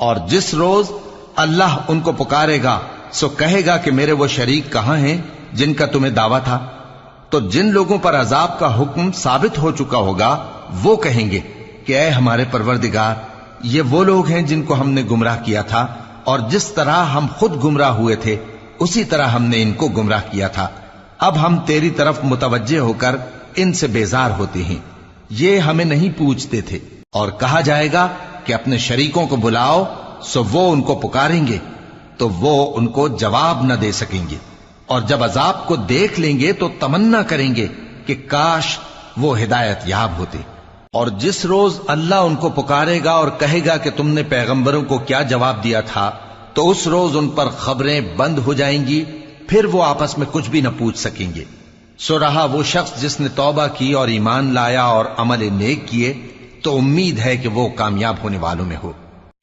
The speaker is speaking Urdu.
اور جس روز اللہ ان کو پکارے گا سو کہے گا کہ میرے وہ شریک کہاں ہیں جن کا تمہیں دعویٰ تھا؟ تو جن لوگوں پر عذاب کا حکم ثابت ہو چکا ہوگا وہ کہیں گے کہ اے ہمارے پروردگار، یہ وہ لوگ ہیں جن کو ہم نے گمراہ کیا تھا، اور جس طرح ہم خود گمراہ ہوئے تھے اسی طرح ہم نے ان کو گمراہ کیا تھا۔ اب ہم تیری طرف متوجہ ہو کر ان سے بیزار ہوتے ہیں، یہ ہمیں نہیں پوچھتے تھے۔ اور کہا جائے گا کہ اپنے شریکوں کو بلاؤ، سو وہ ان کو پکاریں گے تو وہ ان کو جواب نہ دے سکیں گے، اور جب عذاب کو دیکھ لیں گے تو تمنا کریں گے کہ کاش وہ ہدایت یاب ہوتے۔ اور جس روز اللہ ان کو پکارے گا اور کہے گا کہ تم نے پیغمبروں کو کیا جواب دیا تھا، تو اس روز ان پر خبریں بند ہو جائیں گی، پھر وہ آپس میں کچھ بھی نہ پوچھ سکیں گے۔ سو رہا وہ شخص جس نے توبہ کی اور ایمان لایا اور عمل نیک کیے، تو امید ہے کہ وہ کامیاب ہونے والوں میں ہو۔